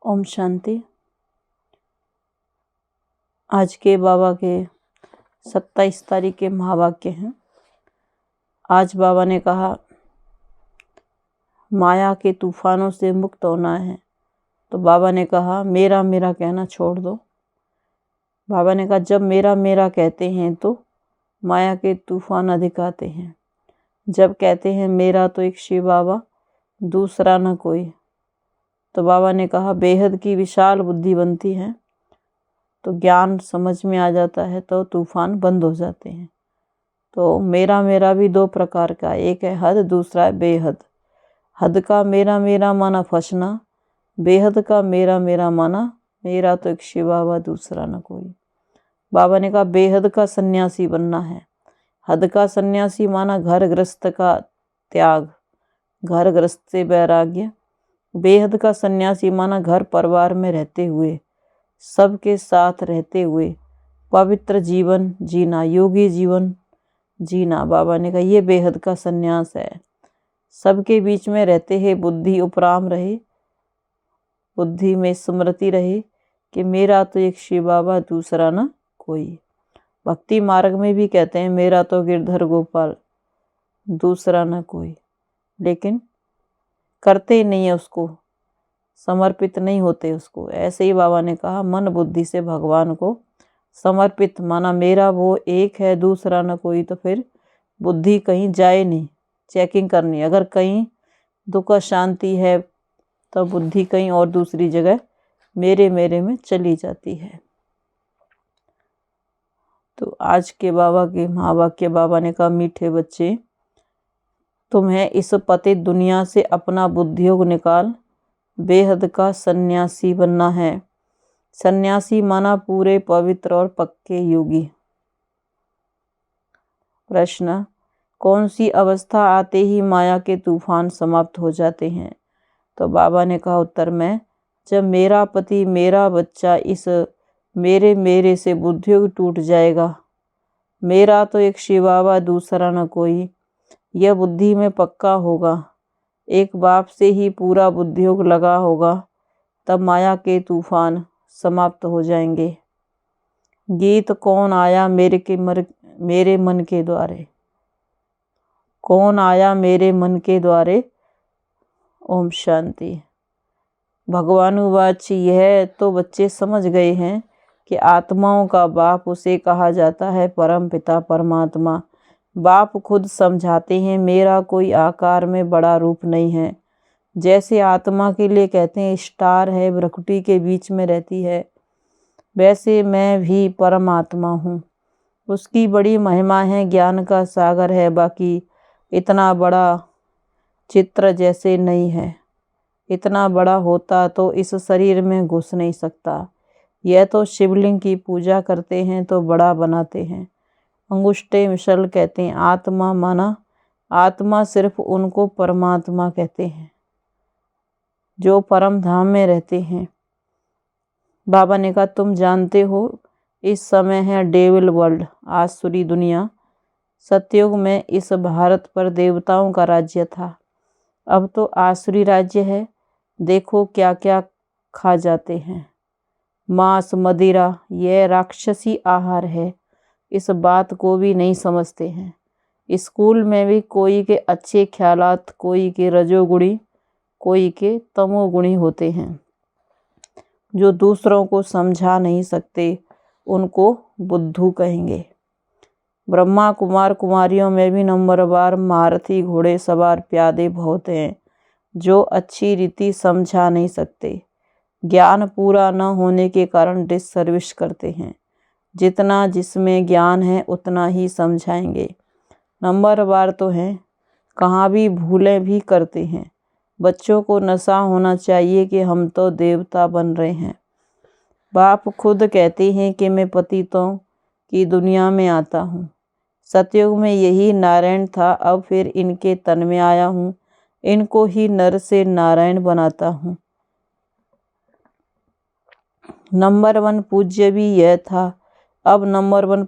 ओम शांति। आज के बाबा के 27 तारीख के महावाक्य हैं। आज बाबा ने कहा माया के तूफानों से मुक्त होना है, तो बाबा ने कहा मेरा मेरा कहना छोड़ दो। बाबा ने कहा जब मेरा मेरा कहते हैं तो माया के तूफान अधिक आते हैं। जब कहते हैं मेरा तो एक शिव बाबा, दूसरा न कोई, तो बाबा ने कहा बेहद की विशाल बुद्धि बनती है, तो ज्ञान समझ में आ जाता है, तो तूफान बंद हो जाते हैं। तो मेरा मेरा भी दो प्रकार का, एक है हद, दूसरा है बेहद। हद का मेरा मेरा माना फंसना, बेहद का मेरा मेरा माना मेरा तो एक शिव बाबा, दूसरा न कोई। बाबा ने कहा बेहद का सन्यासी बनना है। हद का सन्यासी माना घर गृहस्थ का त्याग, घर गृहस्थ से वैराग्य। बेहद का सन्यासी माना घर परिवार में रहते हुए, सबके साथ रहते हुए पवित्र जीवन जीना, योगी जीवन जीना। बाबा ने कहा ये बेहद का सन्यास है। सबके बीच में रहते हैं, बुद्धि उपराम रहे, बुद्धि में स्मृति रहे कि मेरा तो एक शिव बाबा, दूसरा ना कोई। भक्ति मार्ग में भी कहते हैं मेरा तो गिरधर गोपाल, दूसरा ना कोई, लेकिन करते ही नहीं है, उसको समर्पित नहीं होते उसको। ऐसे ही बाबा ने कहा मन बुद्धि से भगवान को समर्पित माना मेरा वो एक है, दूसरा न कोई, तो फिर बुद्धि कहीं जाए नहीं, चेकिंग करनी। अगर कहीं दुख शांति है तो बुद्धि कहीं और दूसरी जगह मेरे मेरे में चली जाती है। तो आज के बाबा के महावाक्य, बाबा ने कहा मीठे बच्चे, तुम्हें इस पतित दुनिया से अपना बुद्धियोग निकाल बेहद का सन्यासी बनना है। सन्यासी माना पूरे पवित्र और पक्के योगी। प्रश्न, कौन सी अवस्था आते ही माया के तूफान समाप्त हो जाते हैं? तो बाबा ने कहा उत्तर में, जब मेरा पति मेरा बच्चा इस मेरे मेरे से बुद्धियोग टूट जाएगा, मेरा तो एक शिव बाबा, दूसरा न कोई, यह बुद्धि में पक्का होगा, एक बाप से ही पूरा बुद्धियोग लगा होगा, तब माया के तूफान समाप्त हो जाएंगे। गीत कौन आया मेरे मन के द्वारे, कौन आया मेरे मन के द्वारे। ओम शांति। भगवानुवाच, यह तो बच्चे समझ गए हैं कि आत्माओं का बाप उसे कहा जाता है परम पिता परमात्मा। बाप खुद समझाते हैं मेरा कोई आकार में बड़ा रूप नहीं है। जैसे आत्मा के लिए कहते हैं स्टार है, भ्रकुटी के बीच में रहती है, वैसे मैं भी परमात्मा हूँ। उसकी बड़ी महिमा है, ज्ञान का सागर है, बाकी इतना बड़ा चित्र जैसे नहीं है। इतना बड़ा होता तो इस शरीर में घुस नहीं सकता। यह तो शिवलिंग की पूजा करते हैं तो बड़ा बनाते हैं। अंगुष्ठे मिसल कहते हैं आत्मा माना आत्मा, सिर्फ उनको परमात्मा कहते हैं जो परम धाम में रहते हैं। बाबा ने कहा तुम जानते हो इस समय है डेविल वर्ल्ड, आसुरी दुनिया। सतयुग में इस भारत पर देवताओं का राज्य था, अब तो आसुरी राज्य है। देखो क्या क्या खा जाते हैं, मांस मदिरा, यह राक्षसी आहार है। इस बात को भी नहीं समझते हैं। स्कूल में भी कोई के अच्छे ख्यालात, कोई के रजोगुणी, कोई के तमोगुणी होते हैं। जो दूसरों को समझा नहीं सकते उनको बुद्धू कहेंगे। ब्रह्मा कुमार कुमारियों में भी नंबरवार महारथी घोड़े सवार प्यादे बहुत हैं, जो अच्छी रीति समझा नहीं सकते। ज्ञान पूरा न होने के कारण डिससर्विस करते हैं। जितना जिसमें ज्ञान है उतना ही समझाएंगे। नंबरवार तो हैं, कहाँ भी भूलें भी करते हैं। बच्चों को नशा होना चाहिए कि हम तो देवता बन रहे हैं। बाप खुद कहते हैं कि मैं पतितों की दुनिया में आता हूँ। सतयुग में यही नारायण था, अब फिर इनके तन में आया हूँ, इनको ही नर से नारायण बनाता हूँ। नंबर 1 पूज्य भी यह था, अब नंबर 1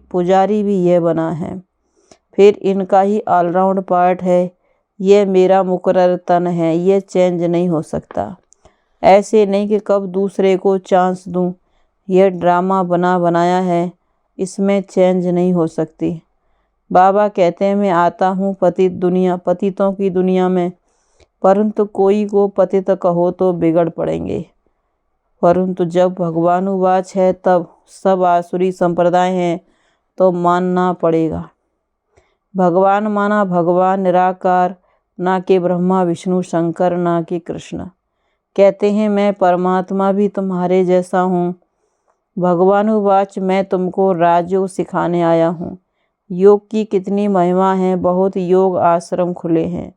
पुजारी भी यह बना है। फिर इनका ही ऑलराउंड पार्ट है। यह मेरा मुकर्रर तन है, यह चेंज नहीं हो सकता। ऐसे नहीं कि कब दूसरे को चांस दूं। यह ड्रामा बना बनाया है, इसमें चेंज नहीं हो सकती। बाबा कहते हैं मैं आता हूँ पतितों की दुनिया में, परंतु कोई को पतित कहो तो बिगड़ पड़ेंगे। परंतु जब भगवानुवाच है तब सब आसुरी संप्रदाय हैं तो मानना पड़ेगा। भगवान माना भगवान निराकार, ना कि ब्रह्मा विष्णु शंकर, ना कि कृष्ण। कहते हैं मैं परमात्मा भी तुम्हारे जैसा हूँ। भगवानुवाच मैं तुमको राजयोग सिखाने आया हूँ। योग की कितनी महिमा है, बहुत योग आश्रम खुले हैं,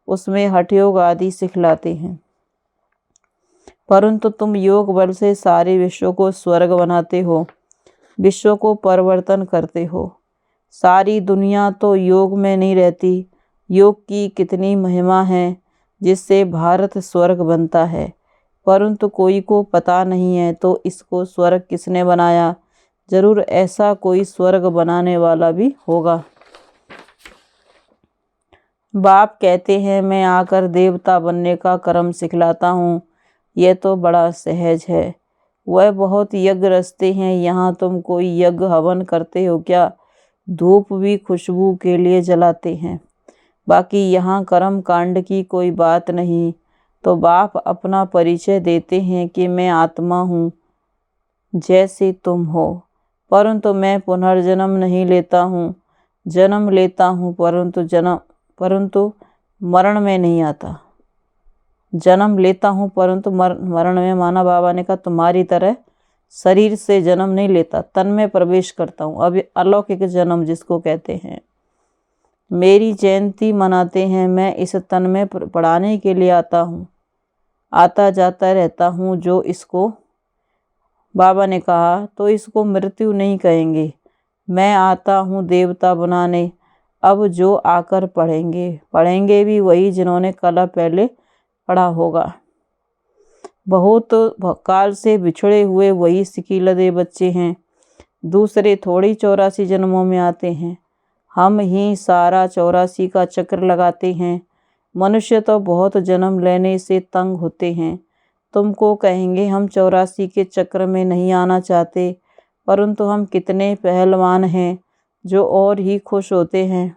उसमें हठयोग आदि सिखलाते हैं, परंतु तुम योग बल से सारे विश्व को स्वर्ग बनाते हो, विश्व को परिवर्तन करते हो। सारी दुनिया तो योग में नहीं रहती। योग की कितनी महिमा है जिससे भारत स्वर्ग बनता है, परंतु कोई को पता नहीं है। तो इसको स्वर्ग किसने बनाया? जरूर ऐसा कोई स्वर्ग बनाने वाला भी होगा। बाप कहते हैं मैं आकर देवता बनने का कर्म सिखलाता हूँ। यह तो बड़ा सहज है। वह बहुत यज्ञ रचते हैं, यहाँ तुम कोई यज्ञ हवन करते हो क्या? धूप भी खुशबू के लिए जलाते हैं, बाकी यहाँ कर्म कांड की कोई बात नहीं। तो बाप अपना परिचय देते हैं कि मैं आत्मा हूँ जैसे तुम हो, परंतु मैं पुनर्जन्म नहीं लेता हूँ। जन्म लेता हूँ परंतु मरण में नहीं आता। जन्म लेता हूँ परंतु मरण में, माना बाबा ने कहा तुम्हारी तरह शरीर से जन्म नहीं लेता, तन में प्रवेश करता हूँ। अब अलौकिक जन्म जिसको कहते हैं। मेरी जयंती मनाते हैं, मैं इस तन में पढ़ाने के लिए आता हूँ, आता जाता रहता हूँ। जो इसको बाबा ने कहा तो इसको मृत्यु नहीं कहेंगे। मैं आता हूँ देवता बनाने। अब जो आकर पढ़ेंगे भी वही जिन्होंने कला पहले पढ़ा होगा। बहुत काल से बिछड़े हुए वही सिकीलदे बच्चे हैं, दूसरे थोड़ी 84 जन्मों में आते हैं। हम ही सारा 84 का चक्र लगाते हैं। मनुष्य तो बहुत जन्म लेने से तंग होते हैं। तुमको कहेंगे हम 84 के चक्र में नहीं आना चाहते, परंतु हम कितने पहलवान हैं जो और ही खुश होते हैं।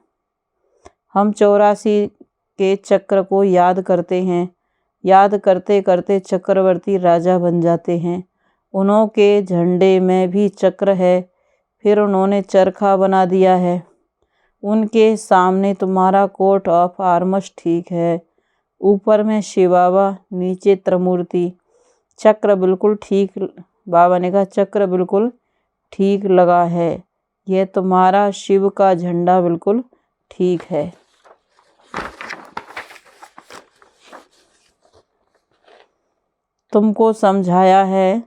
हम 84 के चक्र को याद करते हैं, याद करते करते चक्रवर्ती राजा बन जाते हैं। उन्हों के झंडे में भी चक्र है, फिर उन्होंने चरखा बना दिया है। उनके सामने तुम्हारा कोट ऑफ आर्म्स ठीक है, ऊपर में शिव बाबा, नीचे त्रिमूर्ति। चक्र बिल्कुल ठीक, बाबा ने कहा चक्र बिल्कुल ठीक लगा है। यह तुम्हारा शिव का झंडा बिल्कुल ठीक है। तुमको समझाया है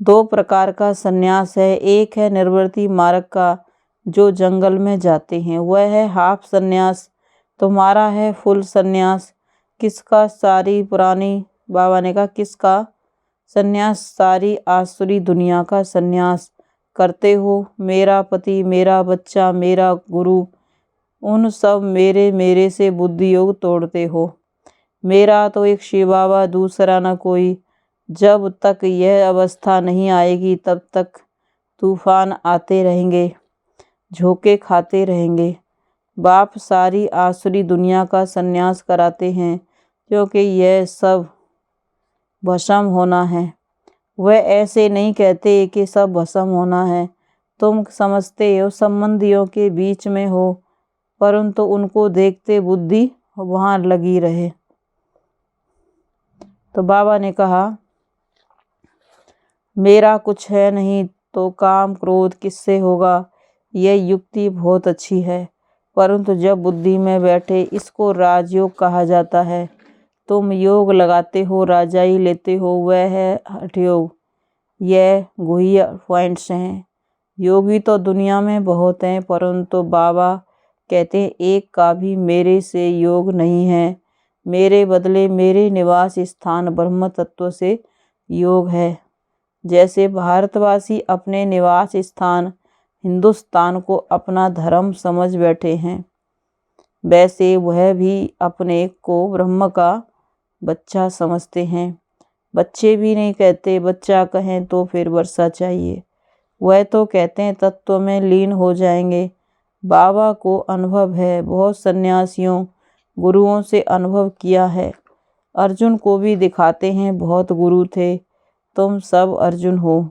2 प्रकार का सन्यास है। एक है निर्वृत्ति मार्ग का, जो जंगल में जाते हैं, वह है हाफ सन्यास। तुम्हारा है फुल सन्यास। किसका? सारी पुरानी, बाबा ने कहा किसका सन्यास? सारी आसुरी दुनिया का सन्यास करते हो। मेरा पति, मेरा बच्चा, मेरा गुरु, उन सब मेरे से बुद्धि योग तोड़ते हो। मेरा तो एक शिव बाबा, दूसरा न कोई। जब तक यह अवस्था नहीं आएगी तब तक तूफान आते रहेंगे, झोंके खाते रहेंगे। बाप सारी आसुरी दुनिया का सन्यास कराते हैं, क्योंकि यह सब भस्म होना है। वह ऐसे नहीं कहते कि सब भस्म होना है। तुम समझते हो संबंधियों के बीच में हो, परंतु उनको देखते बुद्धि वहाँ लगी रहे। तो बाबा ने कहा मेरा कुछ है नहीं तो काम क्रोध किससे होगा। यह युक्ति बहुत अच्छी है, परंतु जब बुद्धि में बैठे, इसको राजयोग कहा जाता है। तुम योग लगाते हो, राजाई लेते हो, वह है हठयोग। यह गुह्य पॉइंट्स हैं। योगी तो दुनिया में बहुत हैं, परंतु बाबा कहते हैं एक का भी मेरे से योग नहीं है। मेरे बदले मेरे निवास स्थान ब्रह्म तत्व से योग है। जैसे भारतवासी अपने निवास स्थान हिंदुस्तान को अपना धर्म समझ बैठे हैं, वैसे वह भी अपने को ब्रह्म का बच्चा समझते हैं। बच्चे भी नहीं कहते बच्चा कहें तो फिर वर्षा चाहिए, वह तो कहते हैं तत्व में लीन हो जाएंगे। बाबा को अनुभव है, बहुत सन्यासियों गुरुओं से अनुभव किया है। अर्जुन को भी दिखाते हैं बहुत गुरु थे, तुम सब अर्जुन हो।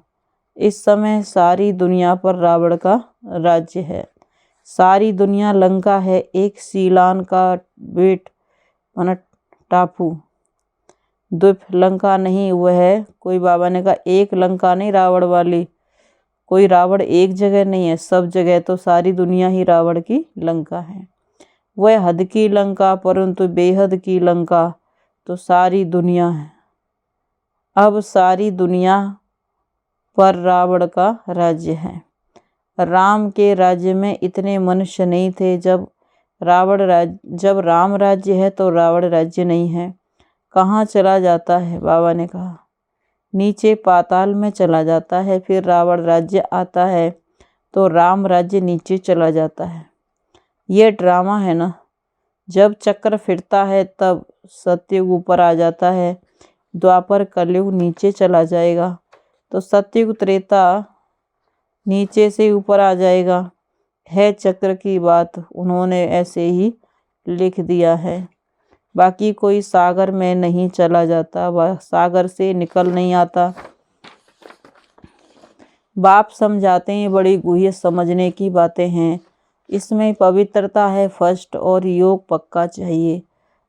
इस समय सारी दुनिया पर रावण का राज्य है, सारी दुनिया लंका है, एक सीलान का बेट माना टापू द्वीप लंका नहीं वह है। कोई बाबा ने कहा एक लंका नहीं रावण वाली, कोई रावण एक जगह नहीं है, सब जगह तो सारी दुनिया ही रावण की लंका है। वह हद की लंका परंतु बेहद की लंका तो सारी दुनिया है। अब सारी दुनिया पर रावण का राज्य है। राम के राज्य में इतने मनुष्य नहीं थे। जब राम राज्य है तो रावण राज्य नहीं है। कहाँ चला जाता है? बाबा ने कहा नीचे पाताल में चला जाता है। फिर रावण राज्य आता है तो राम राज्य नीचे चला जाता है। ये ड्रामा है ना। जब चक्र फिरता है तब सतयुग ऊपर आ जाता है, द्वापर कलयुग नीचे चला जाएगा तो सतयुग त्रेता नीचे से ऊपर आ जाएगा। है चक्र की बात, उन्होंने ऐसे ही लिख दिया है। बाकी कोई सागर में नहीं चला जाता, वह सागर से निकल नहीं आता। बाप समझाते हैं बड़ी गुह्य समझने की बातें हैं। इसमें पवित्रता है फर्स्ट और योग पक्का चाहिए।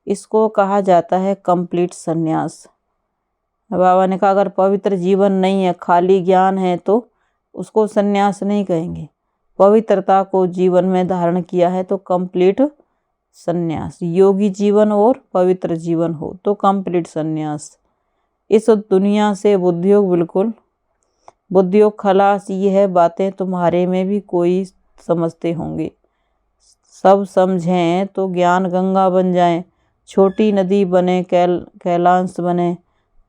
इसको कहा जाता है कंप्लीट संन्यास। बाबा ने कहा अगर पवित्र जीवन नहीं है, खाली ज्ञान है तो उसको संन्यास नहीं कहेंगे। पवित्रता को जीवन में धारण किया है तो कंप्लीट संन्यास। योगी जीवन और पवित्र जीवन हो तो कंप्लीट संन्यास। इस दुनिया से बुद्धियोग खलास। ये है बातें तुम्हारे में भी कोई समझते होंगे। सब समझें तो ज्ञान गंगा बन जाए, छोटी नदी बने, कैलाश बने।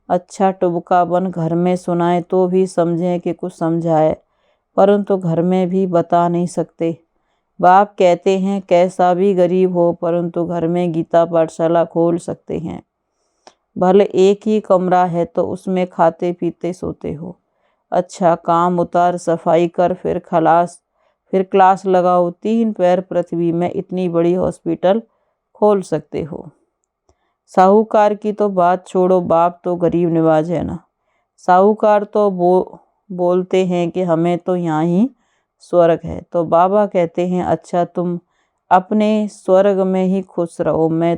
अच्छा टुबका बन घर में सुनाए तो भी समझें कि कुछ समझाए, परंतु घर में भी बता नहीं सकते। बाप कहते हैं कैसा भी गरीब हो परंतु घर में गीता पाठशाला खोल सकते हैं। भले एक ही कमरा है तो उसमें खाते पीते सोते हो। अच्छा काम उतार, सफाई कर, फिर क्लास लगाओ। 3 पैर पृथ्वी में इतनी बड़ी हॉस्पिटल खोल सकते हो। साहूकार की तो बात छोड़ो, बाप तो गरीब निवाज है ना। साहूकार तो बोलते हैं कि हमें तो यहाँ ही स्वर्ग है, तो बाबा कहते हैं अच्छा तुम अपने स्वर्ग में ही खुश रहो, मैं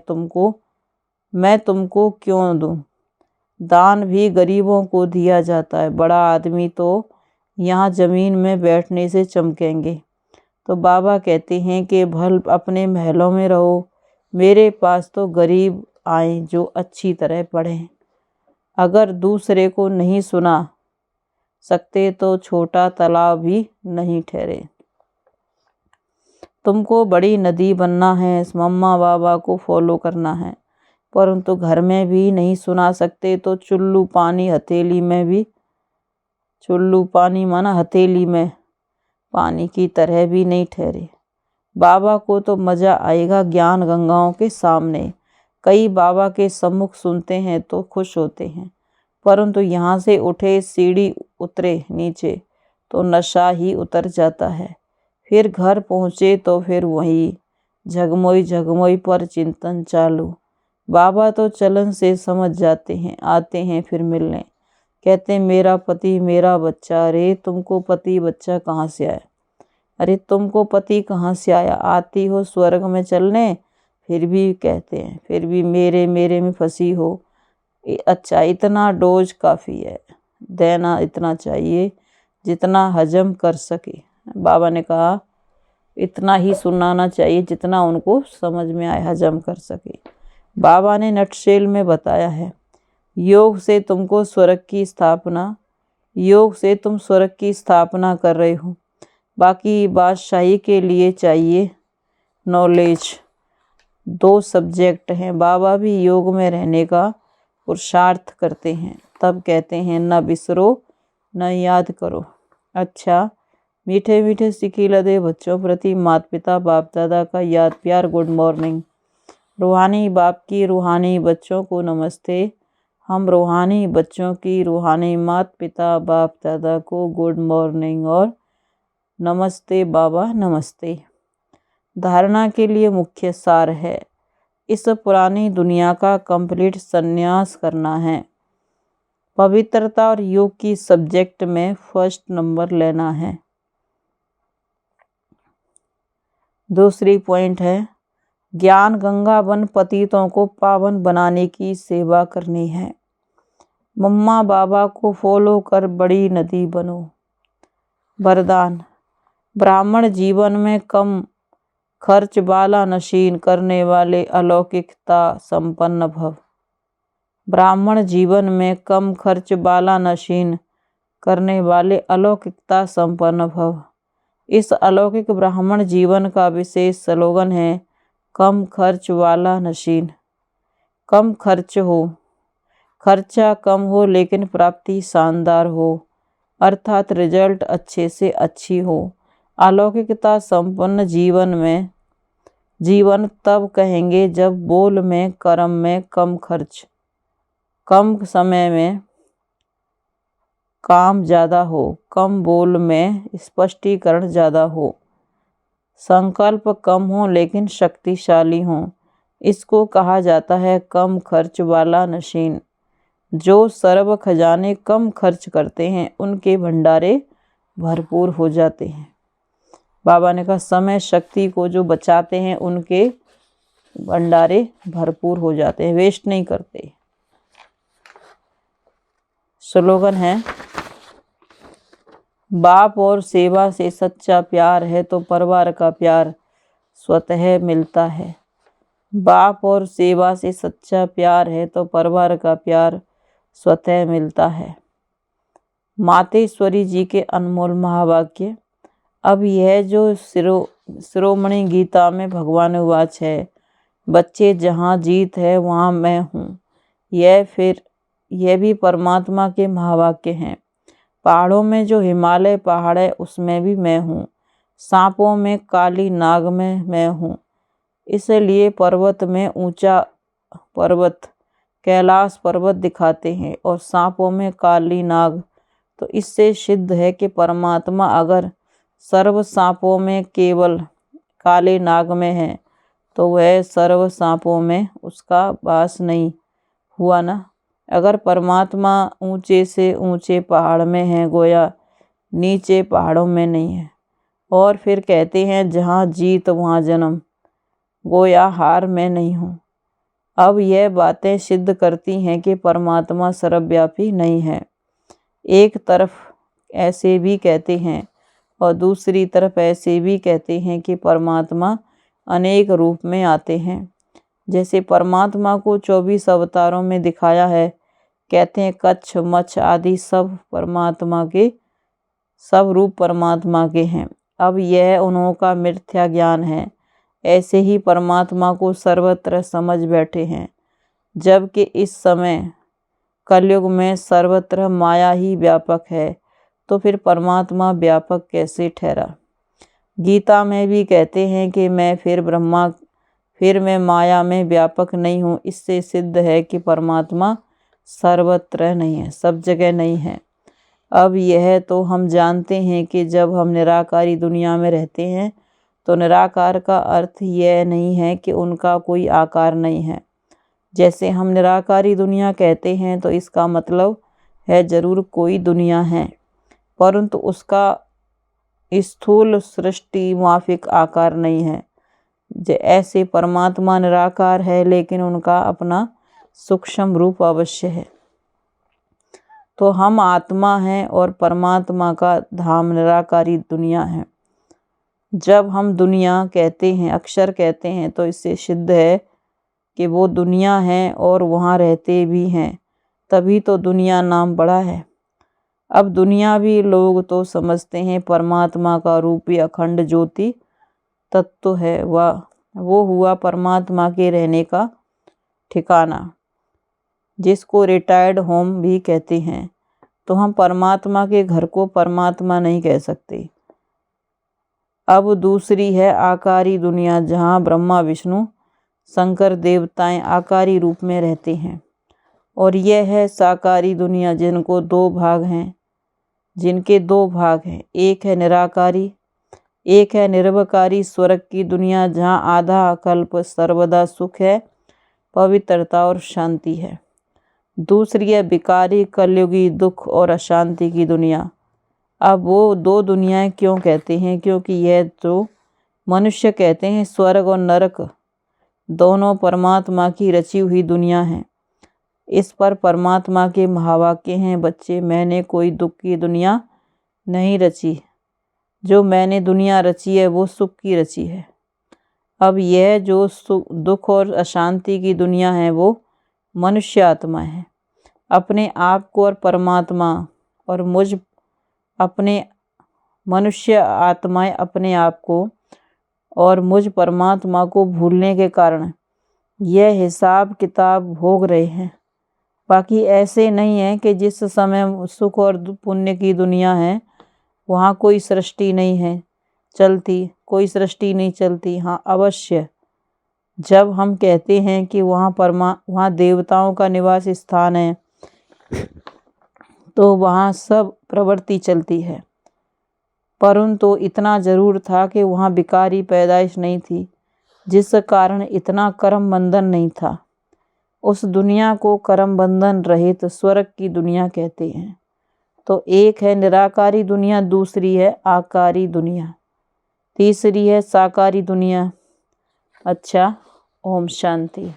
तुमको क्यों दूं? दान भी गरीबों को दिया जाता है। बड़ा आदमी तो यहाँ ज़मीन में बैठने से चमकेंगे। तो बाबा कहते हैं कि भल अपने महलों में रहो, मेरे पास तो गरीब आए जो अच्छी तरह पढ़ें। अगर दूसरे को नहीं सुना सकते तो छोटा तालाब भी नहीं ठहरे। तुमको बड़ी नदी बनना है, मम्मा बाबा को फॉलो करना है, परंतु घर में भी नहीं सुना सकते तो चुल्लू पानी माना हथेली में पानी की तरह भी नहीं ठहरे। बाबा को तो मज़ा आएगा ज्ञान गंगाओं के सामने। कई बाबा के सम्मुख सुनते हैं तो खुश होते हैं, परंतु यहाँ से उठे सीढ़ी उतरे नीचे तो नशा ही उतर जाता है। फिर घर पहुँचे तो फिर वही झगमोई पर चिंतन चालू। बाबा तो चलन से समझ जाते हैं, आते हैं फिर मिलने, कहते हैं मेरा पति मेरा बच्चा। अरे तुमको पति बच्चा कहाँ से आया? अरे तुमको पति कहाँ से आया? आती हो स्वर्ग में चलने, फिर भी कहते हैं फिर भी मेरे में फंसी हो। अच्छा इतना डोज काफ़ी है, देना इतना चाहिए जितना हजम कर सके। बाबा ने कहा इतना ही सुनाना चाहिए जितना उनको समझ में आए, हजम कर सके। बाबा ने नटशेल में बताया है योग से तुम स्वर्ग की स्थापना कर रहे हो। बाकी बादशाही के लिए चाहिए नॉलेज। 2 सब्जेक्ट हैं। बाबा भी योग में रहने का पुरुषार्थ करते हैं, तब कहते हैं न बिसरो न याद करो। अच्छा मीठे मीठे सिखी लदे बच्चों प्रति माता पिता बाप दादा का याद प्यार, गुड मॉर्निंग। रूहानी बाप की रूहानी बच्चों को नमस्ते। हम रूहानी बच्चों की रूहानी माता पिता बाप दादा को गुड मॉर्निंग और नमस्ते बाबा नमस्ते। धारणा के लिए मुख्य सार है, इस पुरानी दुनिया का कंप्लीट संन्यास करना है। पवित्रता और योग की सब्जेक्ट में फर्स्ट नंबर लेना है। दूसरी पॉइंट है, ज्ञान गंगा बन पतितों को पावन बनाने की सेवा करनी है। मम्मा बाबा को फॉलो कर बड़ी नदी बनो। वरदान, ब्राह्मण जीवन में कम खर्च वाला नशीन करने वाले अलौकिकता संपन्न भव। ब्राह्मण जीवन में कम खर्च वाला नशीन करने वाले अलौकिकता संपन्न भव। इस अलौकिक ब्राह्मण जीवन का विशेष स्लोगन है, कम खर्च वाला नशीन। कम खर्च हो, खर्चा कम हो लेकिन प्राप्ति शानदार हो, अर्थात रिजल्ट अच्छे से अच्छी हो। अलौकिकता संपन्न जीवन तब कहेंगे जब बोल में कर्म में कम खर्च, कम समय में काम ज़्यादा हो, कम बोल में स्पष्टीकरण ज़्यादा हो, संकल्प कम हो लेकिन शक्तिशाली हो। इसको कहा जाता है कम खर्च वाला नशीन। जो सर्व खजाने कम खर्च करते हैं उनके भंडारे भरपूर हो जाते हैं। बाबा ने कहा समय शक्ति को जो बचाते हैं उनके भंडारे भरपूर हो जाते हैं, वेस्ट नहीं करते। स्लोगन है, बाप और सेवा से सच्चा प्यार है तो परिवार का प्यार स्वतः मिलता है। बाप और सेवा से सच्चा प्यार है तो परिवार का प्यार स्वतः मिलता है। मातेश्वरी जी के अनमोल महावाक्य। अब यह जो शिरोमणि गीता में भगवान उवाच है, बच्चे जहाँ जीत है वहाँ मैं हूँ, यह भी परमात्मा के महावाक्य हैं। पहाड़ों में जो हिमालय पहाड़ है उसमें भी मैं हूँ, सांपों में काली नाग में मैं हूँ। इसलिए पर्वत में ऊंचा पर्वत कैलाश पर्वत दिखाते हैं और सांपों में काली नाग, तो इससे सिद्ध है कि परमात्मा अगर सर्व सांपों में केवल काले नाग में है तो वह सर्व सांपों में उसका वास नहीं हुआ ना। अगर परमात्मा ऊंचे से ऊंचे पहाड़ में है, गोया नीचे पहाड़ों में नहीं है। और फिर कहते हैं जहाँ जीत वहाँ जन्म, गोया हार में नहीं हूँ। अब यह बातें सिद्ध करती हैं कि परमात्मा सर्वव्यापी नहीं है। एक तरफ ऐसे भी कहते हैं और दूसरी तरफ ऐसे भी कहते हैं कि परमात्मा अनेक रूप में आते हैं। जैसे परमात्मा को 24 अवतारों में दिखाया है, कहते हैं कच्छ मच्छ आदि सब रूप परमात्मा के हैं। अब यह उन्हों का मिथ्या ज्ञान है। ऐसे ही परमात्मा को सर्वत्र समझ बैठे हैं, जबकि इस समय कलयुग में सर्वत्र माया ही व्यापक है, तो फिर परमात्मा व्यापक कैसे ठहरा। गीता में भी कहते हैं कि मैं माया में व्यापक नहीं हूँ। इससे सिद्ध है कि परमात्मा सर्वत्र नहीं है, सब जगह नहीं है। अब यह तो हम जानते हैं कि जब हम निराकारी दुनिया में रहते हैं तो निराकार का अर्थ यह नहीं है कि उनका कोई आकार नहीं है। जैसे हम निराकारी दुनिया कहते हैं तो इसका मतलब है जरूर कोई दुनिया है, परंतु उसका स्थूल सृष्टि माफिक आकार नहीं है। ऐसे परमात्मा निराकार है लेकिन उनका अपना सूक्ष्म रूप अवश्य है। तो हम आत्मा हैं और परमात्मा का धाम निराकारी दुनिया है। जब हम दुनिया कहते हैं, अक्षर कहते हैं, तो इससे सिद्ध है कि वो दुनिया है और वहाँ रहते भी हैं, तभी तो दुनिया नाम पड़ा है। अब दुनियावी लोग तो समझते हैं परमात्मा का रूपी अखंड ज्योति तत्व है, वो हुआ परमात्मा के रहने का ठिकाना, जिसको रिटायर्ड होम भी कहते हैं। तो हम परमात्मा के घर को परमात्मा नहीं कह सकते। अब दूसरी है आकारी दुनिया, जहाँ ब्रह्मा विष्णु शंकर देवताएं आकारी रूप में रहते हैं और यह है साकारी दुनिया जिनके दो भाग हैं। एक है निराकारी, एक है निर्विकारी स्वर्ग की दुनिया, जहाँ आधा कल्प सर्वदा सुख है, पवित्रता और शांति है। दूसरी है विकारी कलयुगी दुख और अशांति की दुनिया। अब वो दो दुनियाएं क्यों कहते हैं? क्योंकि यह तो मनुष्य कहते हैं स्वर्ग और नरक दोनों परमात्मा की रची हुई दुनिया हैं। इस पर परमात्मा के महावाक्य हैं, बच्चे मैंने कोई दुख की दुनिया नहीं रची, जो मैंने दुनिया रची है वो सुख की रची है। अब यह जो दुख और अशांति की दुनिया है वो मनुष्य आत्मा है। अपने आप को और परमात्मा और मनुष्य आत्माएं अपने आप को और मुझ परमात्मा को भूलने के कारण यह हिसाब किताब भोग रहे हैं। बाकी ऐसे नहीं है कि जिस समय सुख और पुण्य की दुनिया है वहाँ कोई सृष्टि नहीं है चलती, कोई सृष्टि नहीं चलती। हाँ अवश्य, जब हम कहते हैं कि वहाँ देवताओं का निवास स्थान है तो वहाँ सब प्रवृत्ति चलती है, परंतु इतना जरूर था कि वहाँ विकारी पैदाइश नहीं थी, जिस कारण इतना कर्म बंधन नहीं था। उस दुनिया को कर्म बंधन रहित स्वर्ग की दुनिया कहते हैं। तो एक है निराकारी दुनिया, दूसरी है आकारी दुनिया, तीसरी है साकारी दुनिया। अच्छा, ओम शांति।